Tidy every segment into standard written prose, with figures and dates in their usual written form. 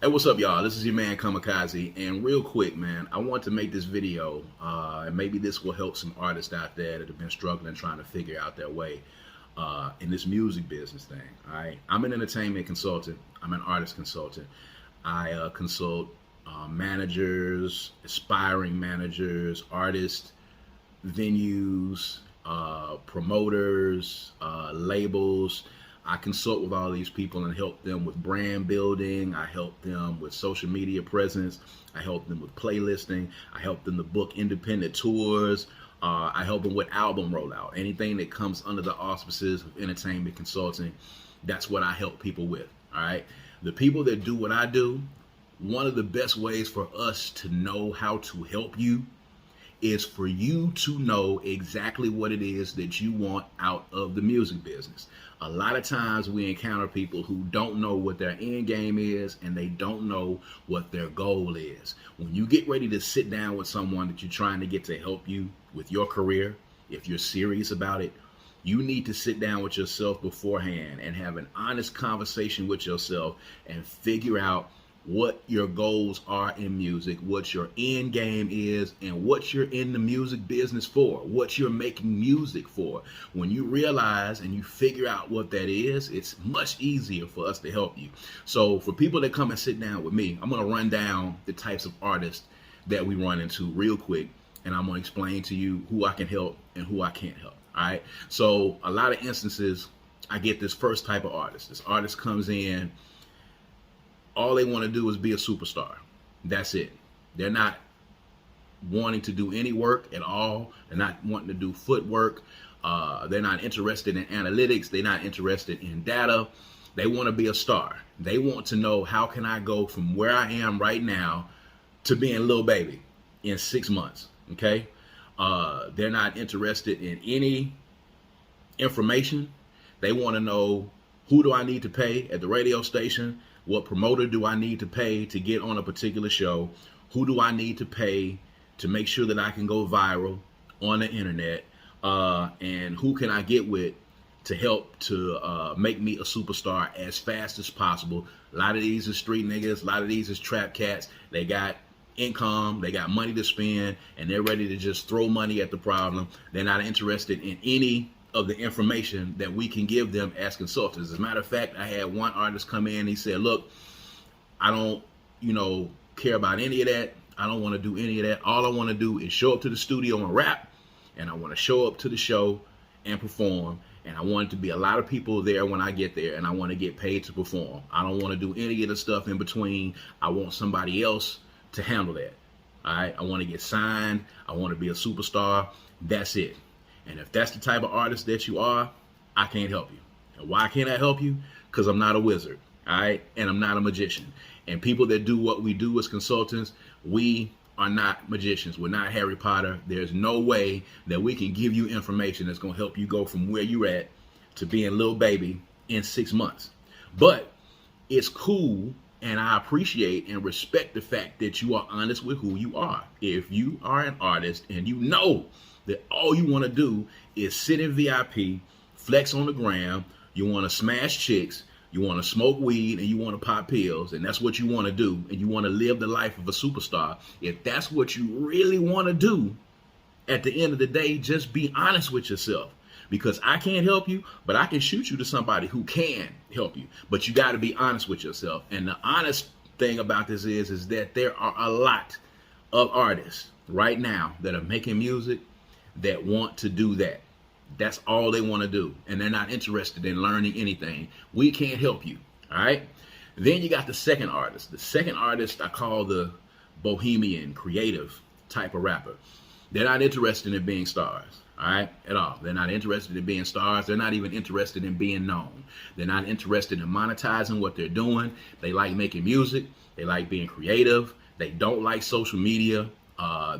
Hey, what's up, y'all? This is your man Kamikaze, and real quick, man, I want to make this video, and maybe this will help some artists out there that have been struggling trying to figure out their way in this music business thing. All right, I'm an entertainment consultant. I'm an artist consultant. I consult managers, aspiring managers, artists, venues, promoters, labels. I consult with all these people and help them with brand building. I help them with social media presence. I help them with playlisting. I help them to book independent tours. I help them with album rollout. Anything that comes under the auspices of entertainment consulting, that's what I help people with. All right. The people that do what I do, one of the best ways for us to know how to help you is for you to know exactly what it is that you want out of the music business. A lot of times we encounter people who don't know what their end game is and they don't know what their goal is. When you get ready to sit down with someone that you're trying to get to help you with your career, if you're serious about it, you need to sit down with yourself beforehand and have an honest conversation with yourself and figure out what your goals are in music, what your end game is, and what you're in the music business for, what you're making music for. When you realize and you figure out what that is, it's much easier for us to help you. So for people that come and sit down with me, I'm going to run down the types of artists that we run into real quick, and I'm going to explain to you who I can help and who I can't help. All right. So a lot of instances, I get this first type of artist. This artist comes in, all they want to do is be a superstar. That's it. They're not wanting to do any work at all. They're not wanting to do footwork. They're not interested in analytics. They're not interested in data. They want to be a star. They want to know, how can I go from where I am right now to being Lil Baby in 6 months? Okay. They're not interested in any information. They want to know, who do I need to pay at the radio station? What promoter do I need to pay to get on a particular show? Who do I need to pay to make sure that I can go viral on the internet? And who can I get with to help to make me a superstar as fast as possible? A lot of these are street niggas. A lot of these is trap cats. They got income, they got money to spend, and they're ready to just throw money at the problem. They're not interested in any of the information that we can give them as consultants. As a matter of fact, I had one artist come in, he said, look, I don't, care about any of that. I don't want to do any of that. All I want to do is show up to the studio and rap, and I want to show up to the show and perform, and I want it to be a lot of people there when I get there, and I want to get paid to perform. I don't want to do any of the stuff in between. I want somebody else to handle that. All right, I want to get signed. I want to be a superstar. That's it. And if that's the type of artist that you are, I can't help you. And why can't I help you? Because I'm not a wizard, all right? And I'm not a magician. And people that do what we do as consultants, we are not magicians. We're not Harry Potter. There's no way that we can give you information that's going to help you go from where you're at to being Lil Baby in 6 months. But it's cool, and I appreciate and respect the fact that you are honest with who you are. If you are an artist and you know that all you want to do is sit in VIP, flex on the gram, you want to smash chicks, you want to smoke weed, and you want to pop pills, and that's what you want to do, and you want to live the life of a superstar. If that's what you really want to do, at the end of the day, just be honest with yourself. Because I can't help you, but I can shoot you to somebody who can help you. But you got to be honest with yourself. And the honest thing about this is that there are a lot of artists right now that are making music that want to do that. That's all they want to do. And they're not interested in learning anything. We can't help you. All right. Then you got the second artist. The second artist I call the bohemian, creative type of rapper. They're not interested in being stars. All right, at all. They're not interested in being stars. They're not even interested in being known. They're not interested in monetizing what they're doing. They like making music. They like being creative. They don't like social media.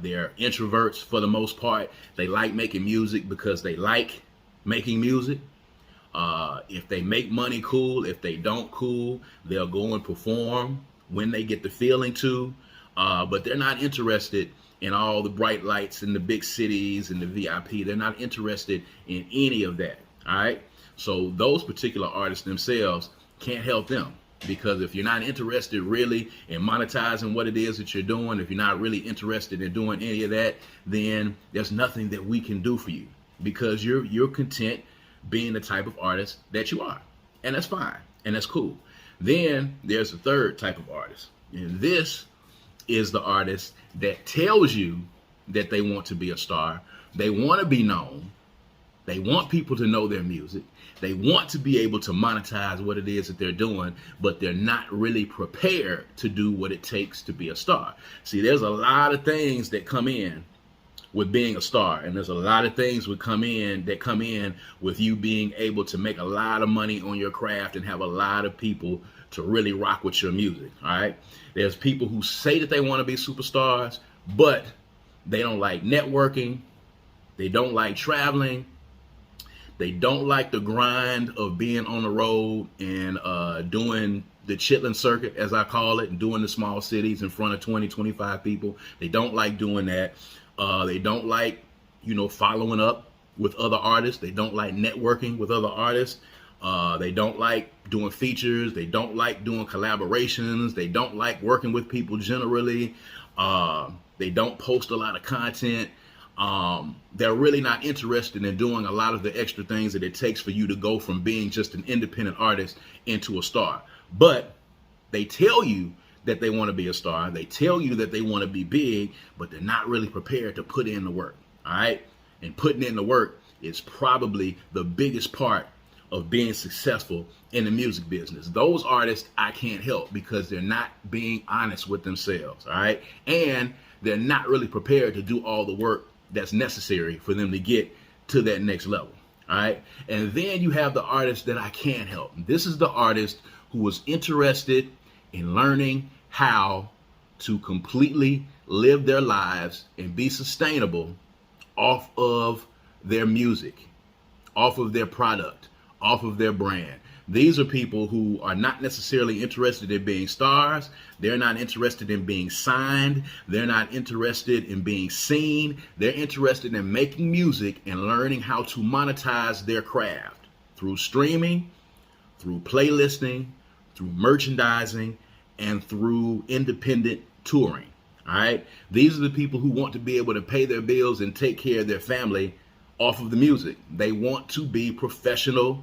They're introverts for the most part. They like making music because they like making music. If they make money, cool. If they don't, cool. They'll go and perform when they get the feeling to. But they're not interested in all the bright lights in the big cities and the VIP. They're not interested in any of that. All right. So those particular artists themselves can't help them. Because if you're not interested really in monetizing what it is that you're doing, if you're not really interested in doing any of that, then there's nothing that we can do for you, because you're content being the type of artist that you are. And that's fine. And that's cool. Then there's a third type of artist. And this is the artist that tells you that they want to be a star. They want to be known. They want people to know their music. They want to be able to monetize what it is that they're doing, but they're not really prepared to do what it takes to be a star. See, there's a lot of things that come in with being a star, and there's a lot of things that come in with you being able to make a lot of money on your craft and have a lot of people to really rock with your music. All right. There's people who say that they want to be superstars, but they don't like networking. They don't like traveling. They don't like the grind of being on the road and doing the chitlin circuit, as I call it, and doing the small cities in front of 20, 25 people. They don't like doing that. They don't like, following up with other artists. They don't like networking with other artists. They don't like doing features. They don't like doing collaborations. They don't like working with people generally. They don't post a lot of content. They're really not interested in doing a lot of the extra things that it takes for you to go from being just an independent artist into a star. But they tell you that they want to be a star. They tell you that they want to be big, but they're not really prepared to put in the work. All right. And putting in the work is probably the biggest part of being successful in the music business. Those artists I can't help because they're not being honest with themselves. All right. And they're not really prepared to do all the work that's necessary for them to get to that next level. All right. And then you have the artist that I can't help. This is the artist who was interested in learning how to completely live their lives and be sustainable off of their music, off of their product, off of their brand. These are people who are not necessarily interested in being stars. They're not interested in being signed. They're not interested in being seen. They're interested in making music and learning how to monetize their craft through streaming, through playlisting, through merchandising, and through independent touring. All right. These are the people who want to be able to pay their bills and take care of their family off of the music. They want to be professional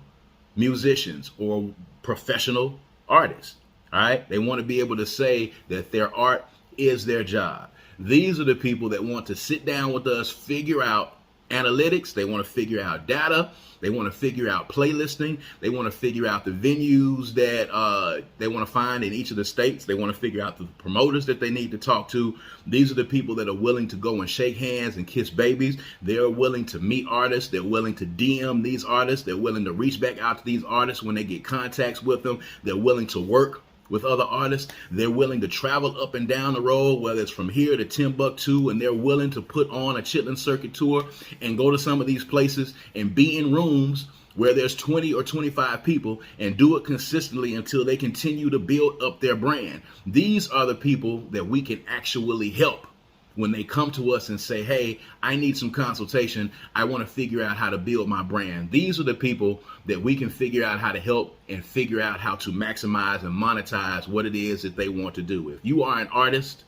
musicians or professional artists. All right. They want to be able to say that their art is their job. These are the people that want to sit down with us, figure out analytics. They want to figure out data. They want to figure out playlisting. They want to figure out the venues that they want to find in each of the states. They want to figure out the promoters that they need to talk to. These are the people that are willing to go and shake hands and kiss babies. They're willing to meet artists. They're willing to DM these artists. They're willing to reach back out to these artists when they get contacts with them. They're willing to work with other artists. They're willing to travel up and down the road, whether it's from here to Timbuktu, and they're willing to put on a chitlin circuit tour and go to some of these places and be in rooms where there's 20 or 25 people and do it consistently until they continue to build up their brand. These are the people that we can actually help when they come to us and say, hey, I need some consultation. I want to figure out how to build my brand. These are the people that we can figure out how to help and figure out how to maximize and monetize what it is that they want to do. If you are an artist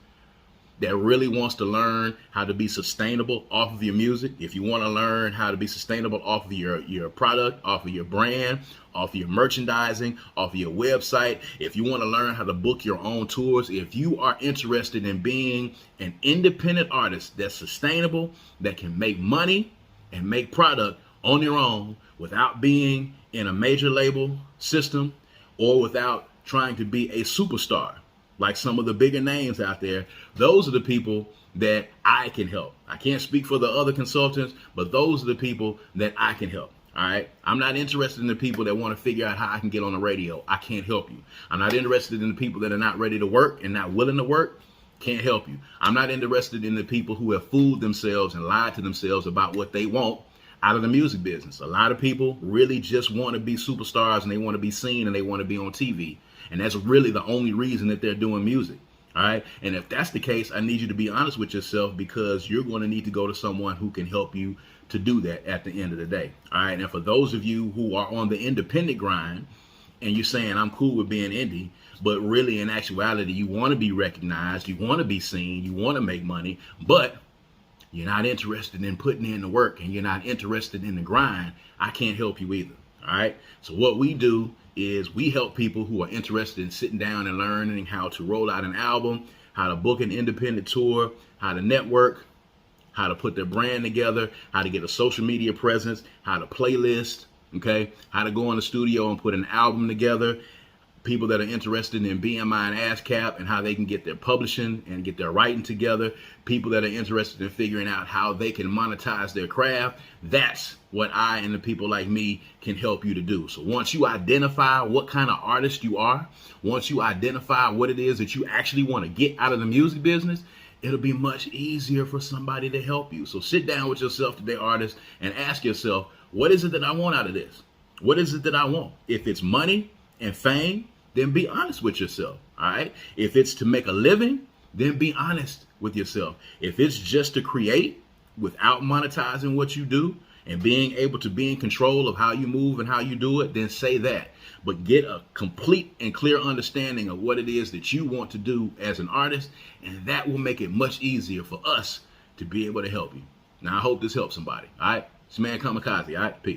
that really wants to learn how to be sustainable off of your music, if you want to learn how to be sustainable off of your product, off of your brand, off of your merchandising, off of your website, if you want to learn how to book your own tours, if you are interested in being an independent artist that's sustainable, that can make money and make product on your own without being in a major label system or without trying to be a superstar, like some of the bigger names out there, those are the people that I can help. I can't speak for the other consultants, but those are the people that I can help. All right. I'm not interested in the people that want to figure out how I can get on the radio. I can't help you. I'm not interested in the people that are not ready to work and not willing to work. Can't help you. I'm not interested in the people who have fooled themselves and lied to themselves about what they want out of the music business. A lot of people really just want to be superstars and they want to be seen and they want to be on TV. And that's really the only reason that they're doing music. All right. And if that's the case, I need you to be honest with yourself, because you're going to need to go to someone who can help you to do that at the end of the day. All right. And for those of you who are on the independent grind and you're saying I'm cool with being indie, but really in actuality you want to be recognized, you want to be seen, you want to make money, but you're not interested in putting in the work and you're not interested in the grind, I can't help you either. All right. So what we do is we help people who are interested in sitting down and learning how to roll out an album, how to book an independent tour, how to network, how to put their brand together, how to get a social media presence, how to playlist, okay, how to go in the studio and put an album together. People that are interested in BMI and ASCAP and how they can get their publishing and get their writing together. People that are interested in figuring out how they can monetize their craft. That's what I and the people like me can help you to do. So once you identify what kind of artist you are, once you identify what it is that you actually want to get out of the music business, it'll be much easier for somebody to help you. So sit down with yourself today, artist, and ask yourself, what is it that I want out of this? What is it that I want? If it's money and fame, then be honest with yourself, all right? If it's to make a living, then be honest with yourself. If it's just to create without monetizing what you do and being able to be in control of how you move and how you do it, then say that. But get a complete and clear understanding of what it is that you want to do as an artist, and that will make it much easier for us to be able to help you. Now, I hope this helps somebody, all right? It's man Kamikaze, all right? Peace.